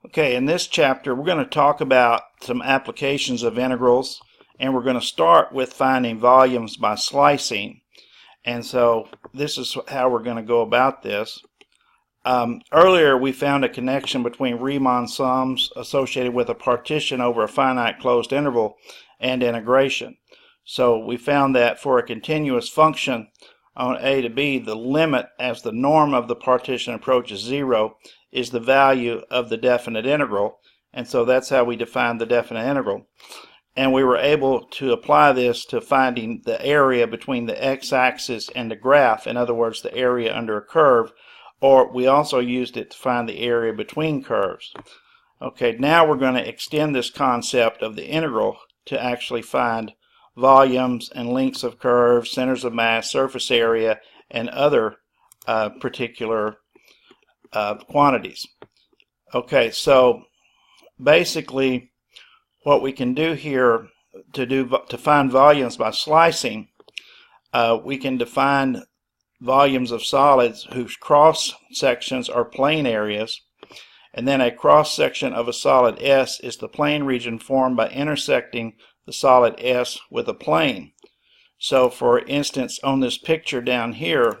Okay, in this chapter we're going to talk about some applications of integrals, and we're going to start with finding volumes by slicing. And so this is how we're going to go about this. Earlier we found a connection between Riemann sums associated with a partition over a finite closed interval and integration. So we found that for a continuous function on a to b, the limit as the norm of the partition approaches 0 is the value of the definite integral, and so that's how we define the definite integral. And we were able to apply this to finding the area between the x-axis and the graph, in other words the area under a curve, or we also used it to find the area between curves. Okay, now we're going to extend this concept of the integral to actually find volumes and lengths of curves, centers of mass, surface area, and other particular quantities. Okay, so basically what we can do here to find volumes by slicing, we can define volumes of solids whose cross sections are plane areas, and then a cross section of a solid S is the plane region formed by intersecting the solid S with a plane. So for instance, on this picture down here,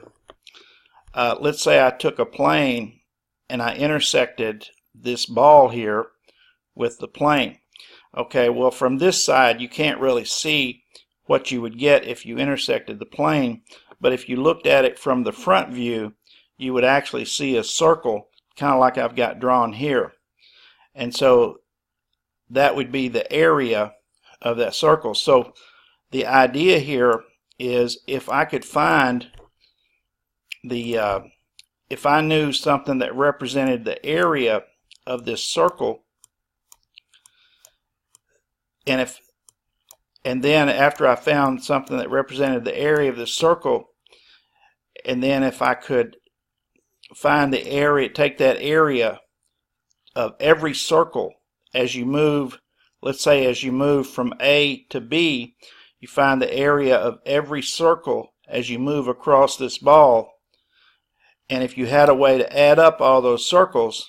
let's say I took a plane and I intersected this ball here with the plane. Okay, well from this side you can't really see what you would get if you intersected the plane, but if you looked at it from the front view you would actually see a circle, kind of like I've got drawn here. And so that would be the area of that circle. So the idea here is if I could find the if I knew something that represented the area of this circle, and then after I found something that represented the area of the circle, and then if I could find the area, take that area of every circle as you move, let's say as you move from A to B, you find the area of every circle as you move across this ball. And if you had a way to add up all those circles,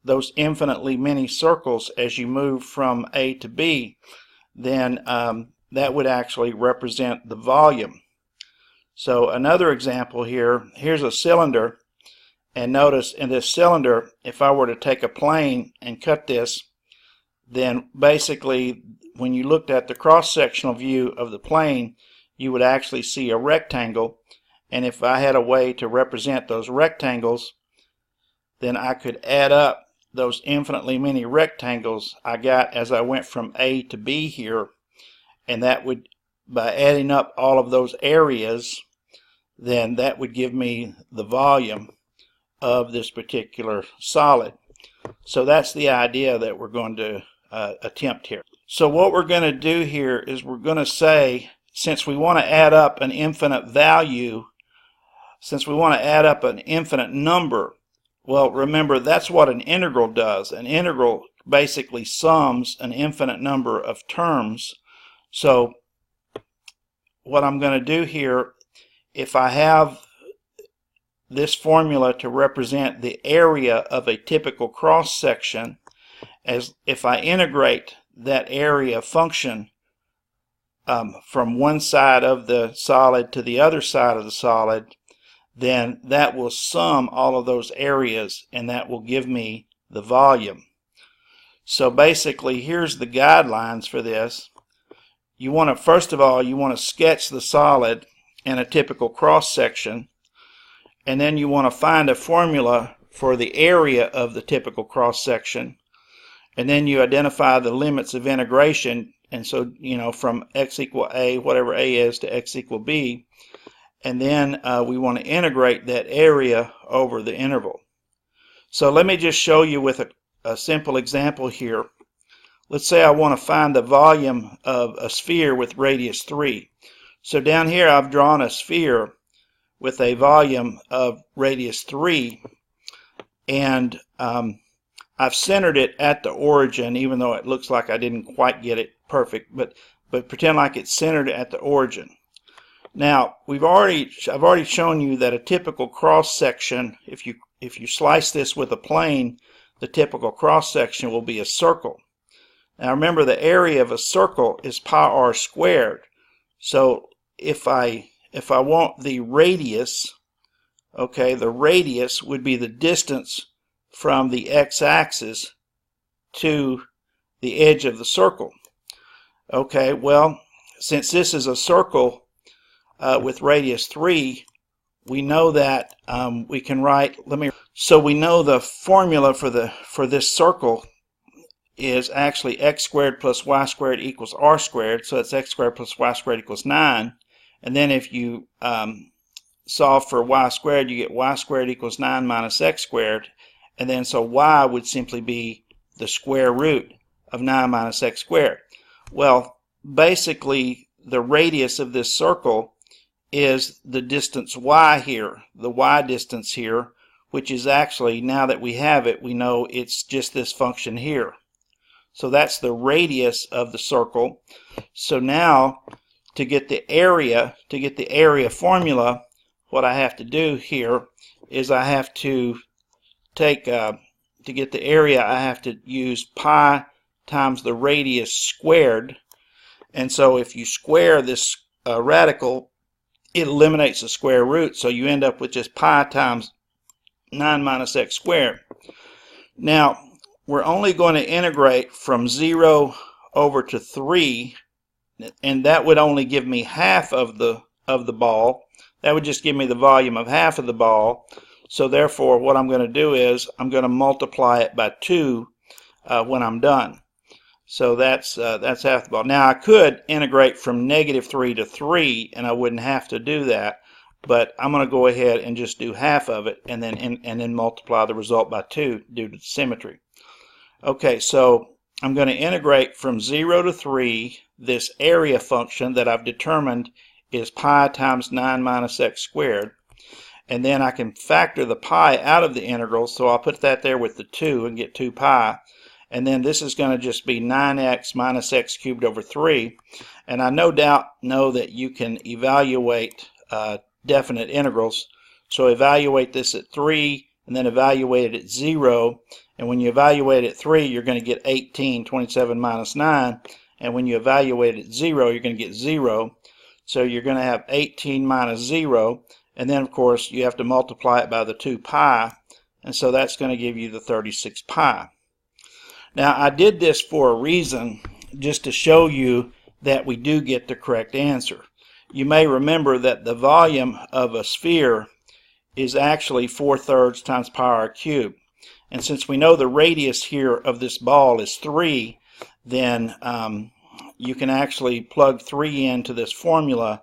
those infinitely many circles as you move from A to B, then that would actually represent the volume. So another example here, here's a cylinder, and notice in this cylinder, if I were to take a plane and cut this, then basically when you looked at the cross-sectional view of the plane, you would actually see a rectangle. And if I had a way to represent those rectangles, then I could add up those infinitely many rectangles I got as I went from A to B here, and that would, by adding up all of those areas, then that would give me the volume of this particular solid. So that's the idea that we're going to attempt here. So what we're going to do here is we're going to say, since we want to add up an infinite value, since we want to add up an infinite number, well, remember that's what an integral does. An integral basically sums an infinite number of terms. So what I'm going to do here, if I have this formula to represent the area of a typical cross section, as if I integrate that area function from one side of the solid to the other side of the solid, then that will sum all of those areas and that will give me the volume. So basically here's the guidelines for this. You want to, first of all, you want to sketch the solid in a typical cross section, and then you want to find a formula for the area of the typical cross section, and then you identify the limits of integration, and so from x equal a, whatever a is, to x equal b, and then we want to integrate that area over the interval. So let me just show you with a simple example here. Let's say I want to find the volume of a sphere with radius 3. So down here I've drawn a sphere with a volume of radius 3, and I've centered it at the origin, even though it looks like I didn't quite get it perfect, but pretend like it's centered at the origin. Now I've already shown you that a typical cross section, if you slice this with a plane, the typical cross section will be a circle. Now remember, the area of a circle is pi r squared. So if I want the radius, okay, the radius would be the distance from the x-axis to the edge of the circle. Okay, well, since this is a circle with radius 3, we know that we can write, so we know the formula for this circle is actually x squared plus y squared equals r squared, so it's x squared plus y squared equals 9. And then if you solve for y squared, you get y squared equals 9 minus x squared, and then so y would simply be the square root of 9 minus x squared. Well, basically the radius of this circle is the distance y here, the y distance here, which is actually, now that we have it, we know it's just this function here. So that's the radius of the circle. So now to get the area formula, what I have to do here is I have to take, to get the area, I have to use pi times the radius squared. And so if you square this radical, it eliminates the square root, so you end up with just pi times 9 minus x squared. Now, we're only going to integrate from 0 over to 3, and that would only give me half of the ball. That would just give me the volume of half of the ball. So therefore, what I'm going to do is I'm going to multiply it by 2 when I'm done. So that's half the ball. Now I could integrate from -3 to 3, and I wouldn't have to do that. But I'm going to go ahead and just do half of it, and then multiply the result by 2 due to symmetry. Okay, so I'm going to integrate from 0 to 3 this area function that I've determined is pi times 9 minus x squared. And then I can factor the pi out of the integral, so I'll put that there with the 2 and get 2 pi. And then this is going to just be 9x minus x cubed over 3. And I no doubt know that you can evaluate definite integrals. So evaluate this at 3 and then evaluate it at 0. And when you evaluate at 3, you're going to get 18, 27 minus 9. And when you evaluate at 0, you're going to get 0. So you're going to have 18 minus 0. And then, of course, you have to multiply it by the 2 pi. And so that's going to give you the 36 pi. Now, I did this for a reason, just to show you that we do get the correct answer. You may remember that the volume of a sphere is actually 4/3 times pi r cubed. And since we know the radius here of this ball is 3, then you can actually plug 3 into this formula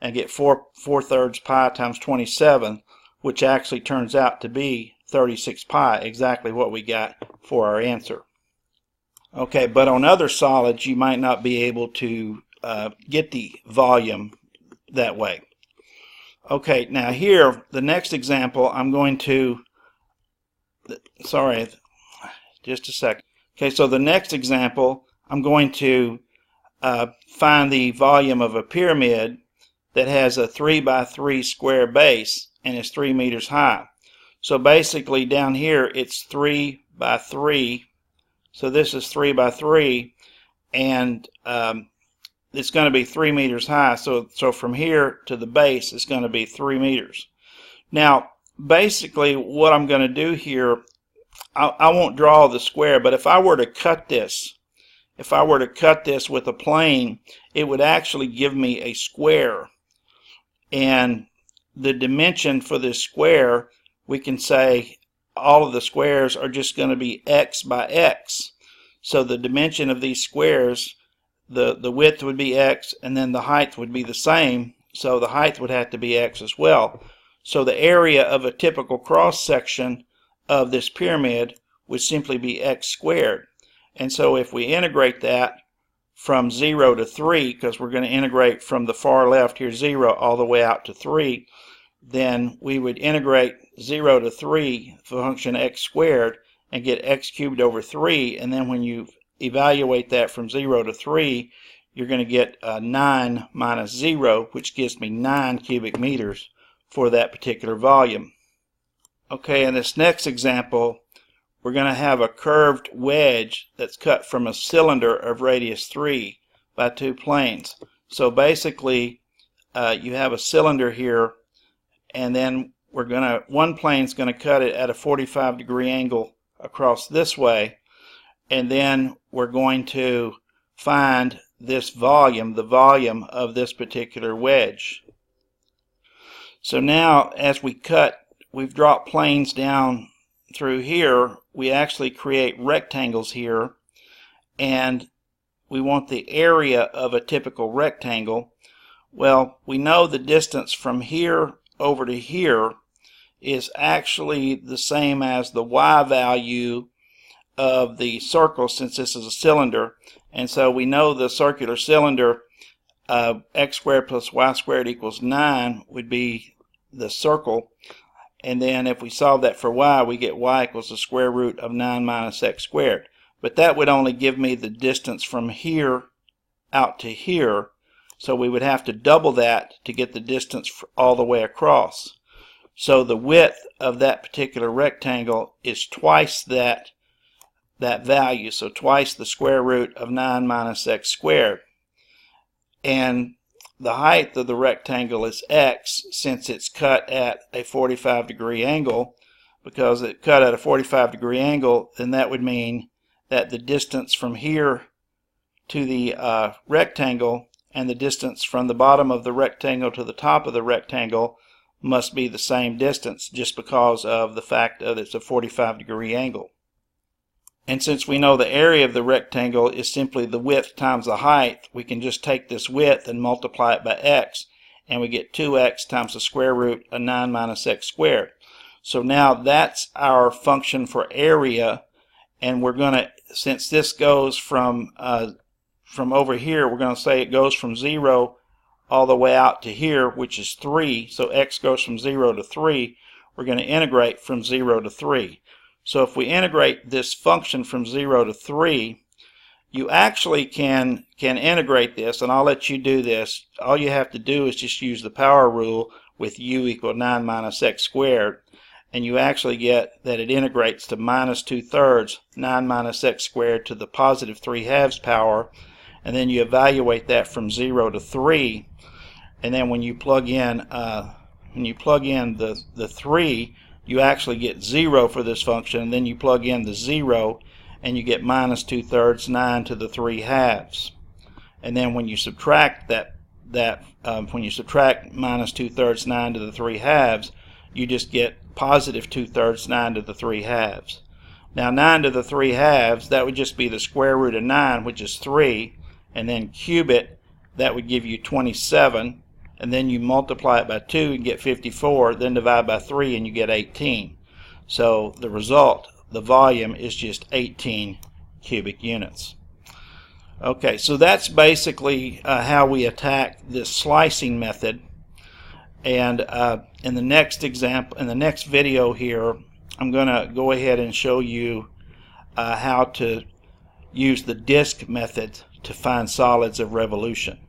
and get 4/3 pi times 27, which actually turns out to be 36 pi, exactly what we got for our answer. Okay, but on other solids, you might not be able to get the volume that way. Okay, now here, the next example, I'm going to, sorry, just a second. Okay, so the next example, I'm going to find the volume of a pyramid that has a 3 by 3 square base and is 3 meters high. So basically down here, it's 3 by 3. So this is 3 by 3, and it's going to be 3 meters high. So from here to the base, it's going to be 3 meters. Now, basically, what I'm going to do here, I won't draw the square, but if I were to cut this, with a plane, it would actually give me a square. And the dimension for this square, we can say all of the squares are just going to be x by x. So the dimension of these squares, the width would be x, and then the height would be the same. So the height would have to be x as well. So the area of a typical cross section of this pyramid would simply be x squared. And so if we integrate that from 0 to 3, because we're going to integrate from the far left here 0 all the way out to 3, then we would integrate 0 to 3, the function x squared, and get x cubed over 3. And then when you evaluate that from 0 to 3, you're going to get 9 minus 0, which gives me 9 cubic meters for that particular volume. Okay, in this next example, we're going to have a curved wedge that's cut from a cylinder of radius 3 by 2 planes. So basically you have a cylinder here, and then one plane's going to cut it at a 45-degree angle across this way, and then we're going to find this volume, the volume of this particular wedge. So now as we cut, we've dropped planes down through here, we actually create rectangles here, and we want the area of a typical rectangle. Well, we know the distance from here over to here is actually the same as the y value of the circle, since this is a cylinder, and so we know the circular cylinder, x squared plus y squared equals 9 would be the circle, and then if we solve that for y, we get y equals the square root of 9 minus x squared. But that would only give me the distance from here out to here, so we would have to double that to get the distance all the way across. So the width of that particular rectangle is twice that value, so twice the square root of 9 minus x squared. And the height of the rectangle is x, since it's cut at a 45-degree angle. Because it cut at a 45-degree angle, then that would mean that the distance from here to the rectangle and the distance from the bottom of the rectangle to the top of the rectangle must be the same distance, just because of the fact that it's a 45-degree angle. And since we know the area of the rectangle is simply the width times the height, we can just take this width and multiply it by x, and we get 2x times the square root of 9 minus x squared. So now that's our function for area, and we're going to, since this goes from over here, we're going to say it goes from 0 all the way out to here, which is 3. So x goes from 0 to 3. We're going to integrate from 0 to 3. So if we integrate this function from 0 to 3, you actually can integrate this, and I'll let you do this. All you have to do is just use the power rule with u equal 9 minus x squared, and you actually get that it integrates to minus 2/3 9 minus x squared to the positive 3/2 power, and then you evaluate that from 0 to 3, and then when you plug in the 3, you actually get 0 for this function, and then you plug in the 0 and you get minus 2/3 9 to the 3/2. And then when you subtract when you subtract minus 2/3 9 to the 3/2, you just get positive 2/3 9 to the 3/2. Now 9 to the 3/2, that would just be the square root of 9, which is 3, and then cube it, that would give you 27. And then you multiply it by 2 and get 54, then divide by 3 and you get 18. So the result, the volume, is just 18 cubic units. Okay, so that's basically how we attack this slicing method. And in the next example, in the next video here, I'm going to go ahead and show you how to use the disk method to find solids of revolution.